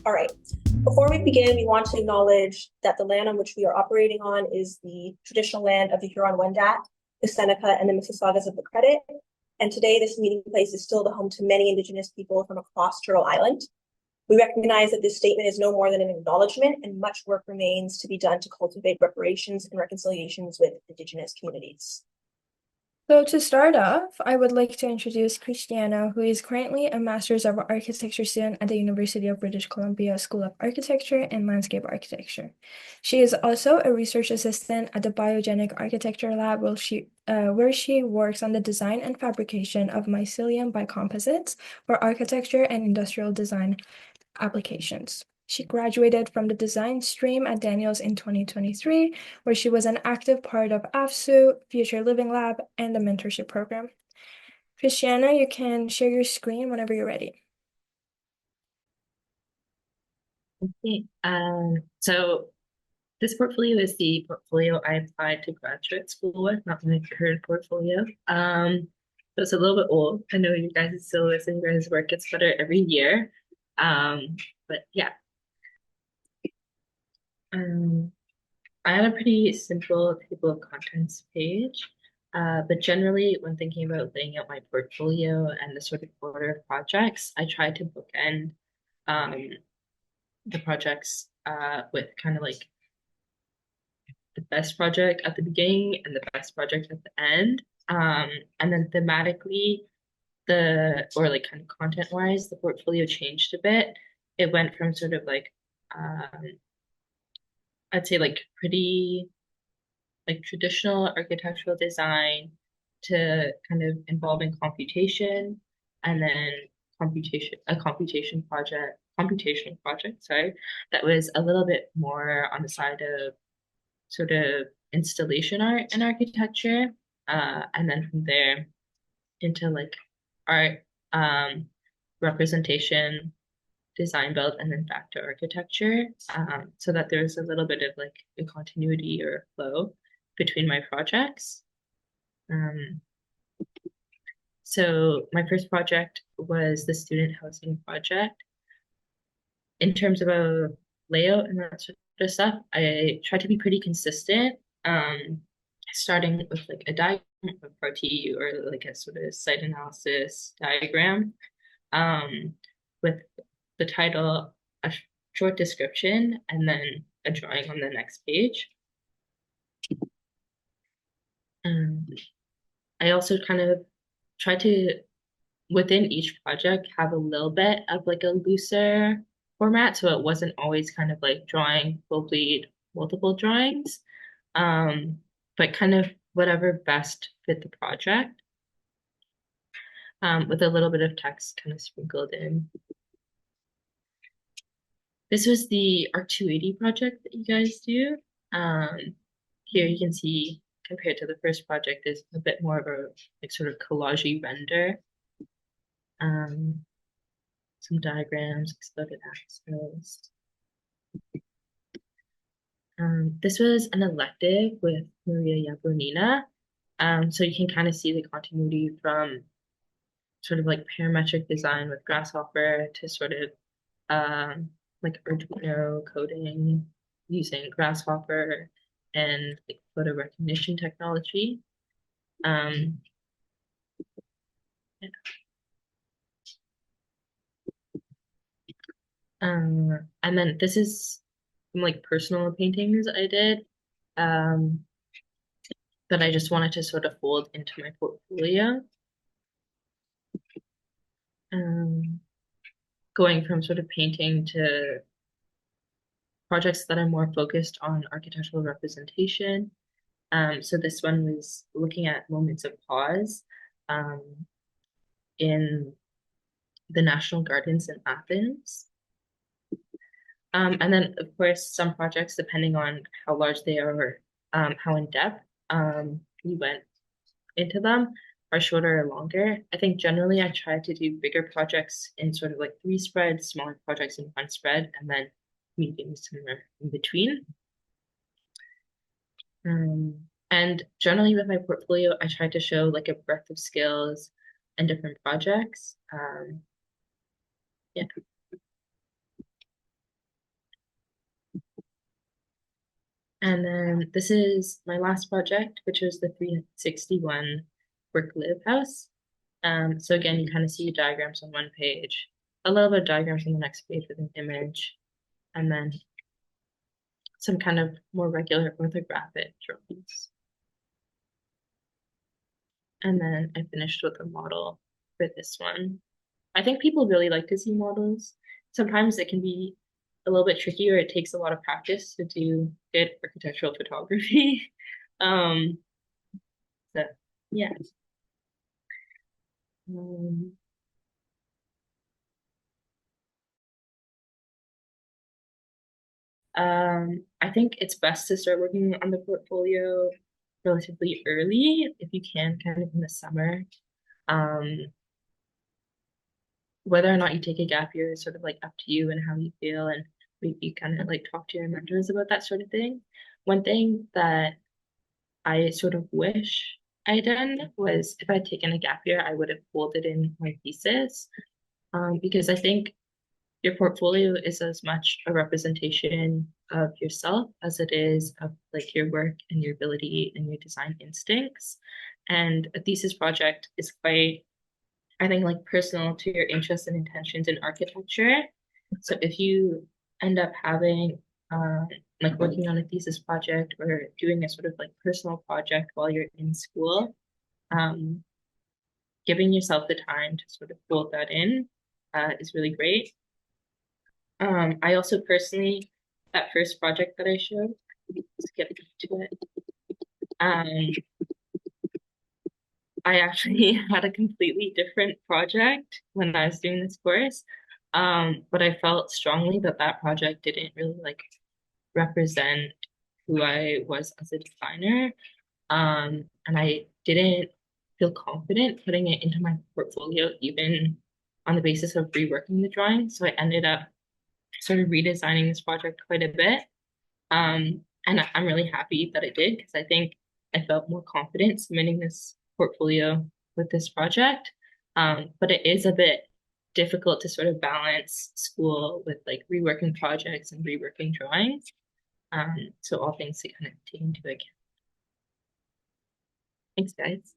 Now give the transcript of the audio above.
All right. Before we begin, we want to acknowledge that the land on which we are operating on is the traditional land of the Huron-Wendat, the Seneca, and the Mississaugas of the Credit. And today, this meeting place is still the home to many Indigenous people from across Turtle Island. We recognize that this statement is no more than an acknowledgement, and much work remains to be done to cultivate reparations and reconciliations with Indigenous communities. So to start off, I would like to introduce Christy-Anna, who is currently a Master's of Architecture student at the University of British Columbia School of Architecture and Landscape Architecture. She is also a research assistant at the Biogenic Architecture Lab, where she works on the design and fabrication of mycelium biocomposites for architecture and industrial design applications. She graduated from the design stream at Daniels in 2023, where she was an active part of AFSU, Future Living Lab, and the mentorship program. Christy-Anna, you can share your screen whenever you're ready. Okay, so this portfolio is the portfolio I applied to graduate school with, not my current portfolio. So it's a little bit old. I know you guys' syllabus and your guys' work gets better every year. But yeah. I had a pretty simple table of contents page, but generally when thinking about laying out my portfolio and the sort of order of projects, I tried to bookend the projects with kind of like the best project at the beginning and the best project at the end. And then thematically, or like kind of content-wise, the portfolio changed a bit. It went from sort of like I'd say like pretty like traditional architectural design to kind of involving computation, and then computational project, sorry, that was a little bit more on the side of sort of installation art and architecture, and then from there into like art, representation, design build, and then back to architecture, so that there's a little bit of like a continuity or a flow between my projects. So my first project was the student housing project. In terms of a layout and that sort of stuff, I tried to be pretty consistent, starting with like a diagram of party or like a sort of site analysis diagram, with the title, a short description, and then a drawing on the next page. I also kind of tried to, within each project, have a little bit of like a looser format, so it wasn't always kind of like drawing full bleed multiple drawings, but kind of whatever best fit the project, with a little bit of text kind of sprinkled in. This was the ARC 280 project that you guys do. Here you can see, compared to the first project, there's a bit more of a like sort of collage-y render. Some diagrams, exploded axes. This was an elective with Maria Yablonina. So you can kind of see the continuity from sort of like parametric design with Grasshopper to sort of like Arduino coding using Grasshopper and like photo recognition technology. Yeah. And then this is some like personal paintings I did, that I just wanted to sort of fold into my portfolio. Going from sort of painting to projects that are more focused on architectural representation. So this one was looking at moments of pause in the National Gardens in Athens. And then, of course, some projects, depending on how large they are or how in depth we went into them, are shorter or longer. I think generally I try to do bigger projects in sort of like 3 spreads, smaller projects in 1 spread, and then mediums somewhere in between. And generally with my portfolio, I try to show like a breadth of skills and different projects. Yeah. And then this is my last project, which was the 361 work live house. So again, you kind of see diagrams on one page, a little bit of diagrams on the next page with an image, and then some kind of more regular orthographic drawings. And then I finished with a model for this one. I think people really like to see models. Sometimes it can be a little bit tricky, or it takes a lot of practice to do good architectural photography. Um, so yeah. Um, I think it's best to start working on the portfolio relatively early, if you can, kind of in the summer. Um, whether or not you take a gap year is sort of like up to you and how you feel, and maybe kind of like talk to your mentors about that sort of thing. One thing that I sort of wish I'd done was, if I'd taken a gap year, I would have folded in my thesis, because I think your portfolio is as much a representation of yourself as it is of like your work and your ability and your design instincts. And a thesis project is quite, I think, like personal to your interests and intentions in architecture. So if you end up having like working on a thesis project or doing a sort of like personal project while you're in school, um, giving yourself the time to sort of fold that in is really great. I also personally, that first project that I showed, skip to it. Um, I actually had a completely different project when I was doing this course. But I felt strongly that that project didn't really like represent who I was as a designer. And I didn't feel confident putting it into my portfolio, even on the basis of reworking the drawing. So I ended up sort of redesigning this project quite a bit. And I'm really happy that I did, because I think I felt more confident submitting this portfolio with this project. But it is a bit difficult to sort of balance school with like reworking projects and reworking drawings. So all things to kind of take into account. Thanks, guys.